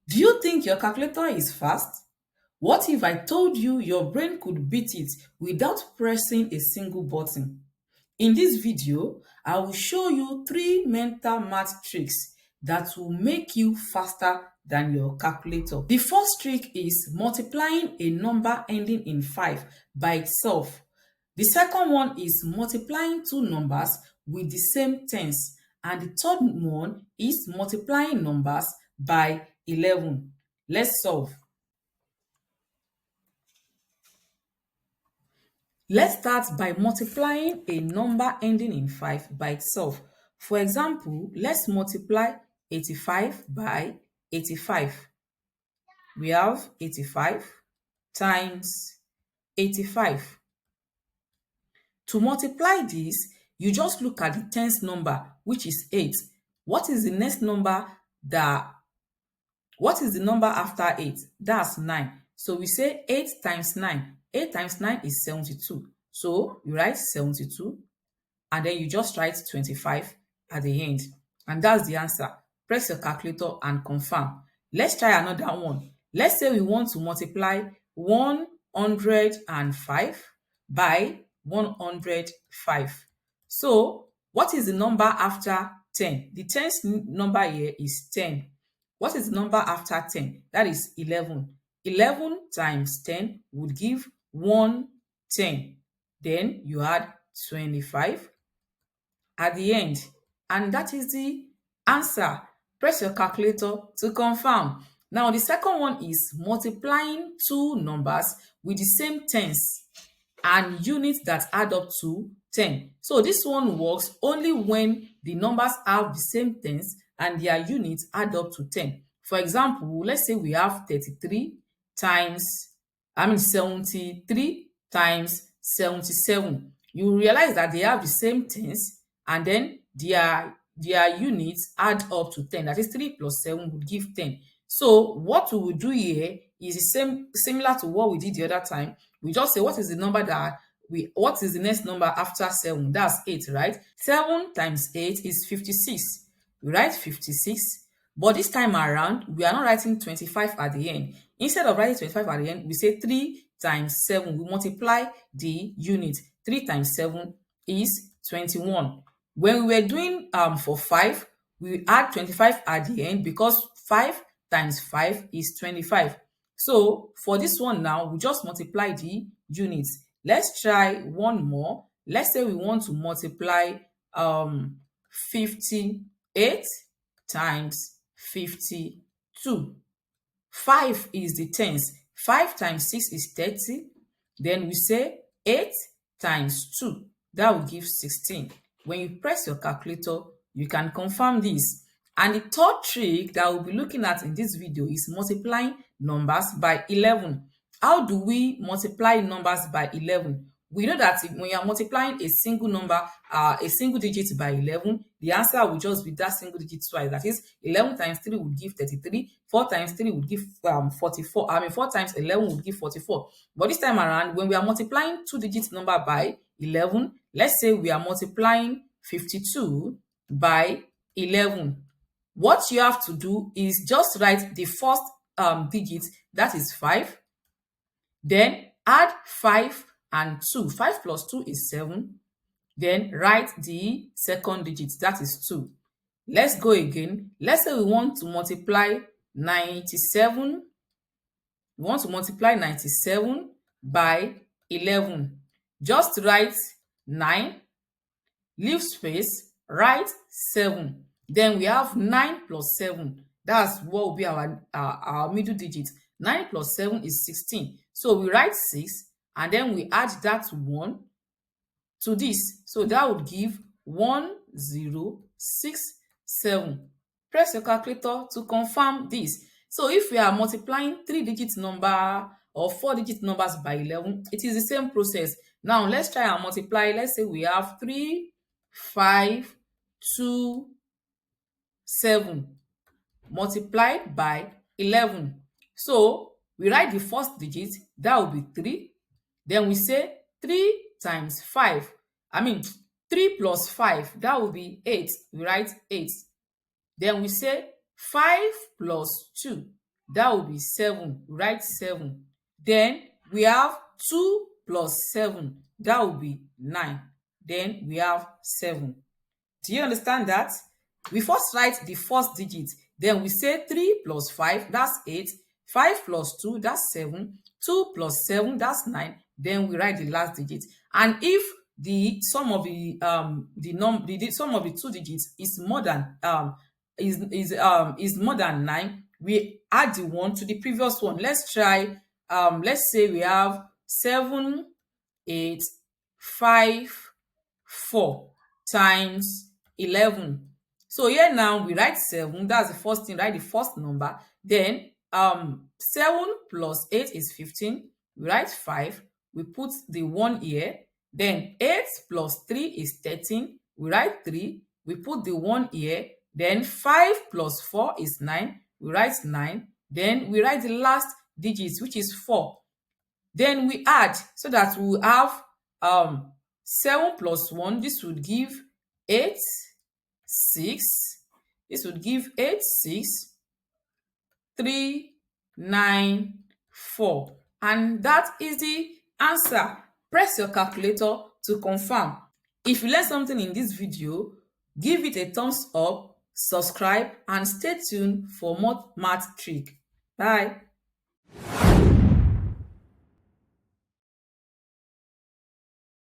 Do you think your calculator is fast? What if I told you your brain could beat it without pressing a single button? In this video, I will show you 3 mental math tricks that will make you faster than your calculator. The first trick is multiplying a number ending in 5 by itself. The second one is multiplying two numbers with the same tens. And the third one is multiplying numbers by 11. Let's solve. Let's start by multiplying a number ending in 5 by itself. For example, let's multiply 85 by 85. We have 85 times 85. To multiply this, you just look at the tens number, which is 8. What is the next number what is the number after 8? That's 9. So we say 8 times 9. 8 times 9 is 72. So you write 72 and then you just write 25 at the end. And that's the answer. Press your calculator and confirm. Let's try another one. Let's say we want to multiply 105 by 105. So what is the number after 10? The tens number here is 10. What is the number after 10? That is 11. 11 times 10 would give 110. Then you add 25 at the end. And that is the answer. Press your calculator to confirm. Now, the second one is multiplying two numbers with the same tens and units that add up to 10. So this one works only when the numbers have the same tens and their units add up to 10. For example, let's say we have 73 times 77. You realize that they have the same tens and then their units add up to 10. That is 3 plus 7 would give 10. So what we will do here is the same, similar to what we did the other time. We just say what is the number what is the next number after 7? That's 8, right? 7 times 8 is 56. We write 56, but this time around, we are not writing 25 at the end. Instead of writing 25 at the end, we say 3 times 7. We multiply the unit. 3 times 7 is 21. When we were doing for 5, we add 25 at the end because 5 times 5 is 25. So for this one now, we just multiply the units. Let's try one more. Let's say we want to multiply 58 times 52. 5 is the tens. 5 times 6 is 30. Then we say 8 times 2. That will give 16. When you press your calculator, you can confirm this. And the third trick that we'll be looking at in this video is multiplying numbers by 11. How do we multiply numbers by 11? We know that when you are multiplying a single number, a single digit by 11, the answer will just be that single digit twice. That is, 11 times 3 would give 33. 4 times 3 would give 44. 4 times 11 would give 44. But this time around, when we are multiplying two-digit number by 11, let's say we are multiplying 52 by 11. What you have to do is just write the first digit, that is 5. Then add 5 and 2. 5 plus 2 is 7. Then write the second digit, that is 2. Let's go again. Let's say we want to multiply 97. We want to multiply 97 by 11. Just write 9, leave space, write 7. Then we have 9 plus 7. That's what will be our middle digit. 9 plus 7 is 16. So we write 6 and then we add that 1 to this. So that would give 1067. Press your calculator to confirm this. So if we are multiplying 3-digit number or 4-digit numbers by 11, it is the same process. Now let's try and multiply. Let's say we have 3, 5, 2, 7 multiplied by 11. So we write the first digit, that will be 3. Then we say 3 times 5. 3 plus 5, that will be 8. We write 8. Then we say 5 plus 2. That will be 7. Write 7. Then we have 2 plus 7. That will be 9. Then we have 7. Do you understand that? We first write the first digit. Then we say 3 plus 5, that's 8. 5 plus 2, that's 7. 2 plus 7, that's 9. Then we write the last digit. And if the sum of the sum of the two digits is more than is more than 9, we add the 1 to the previous one. Let's try, let's say we have 7, 8, 5, 4 times 11. So here now we write 7. That's the first thing. Write the first number. Then 7 plus 8 is 15. We write 5. We put the 1 here. Then 8 plus 3 is 13. We write 3. We put the 1 here. Then 5 plus 4 is 9. We write 9. Then we write the last digits, which is 4. Then we add so that we will have 7 plus 1. This would give 8, 6. This would give 8, 6, 3, 9, 4. And that is the answer. Press your calculator to confirm. If you learned something in this video, give it a thumbs up, subscribe, and stay tuned for more math trick. Bye.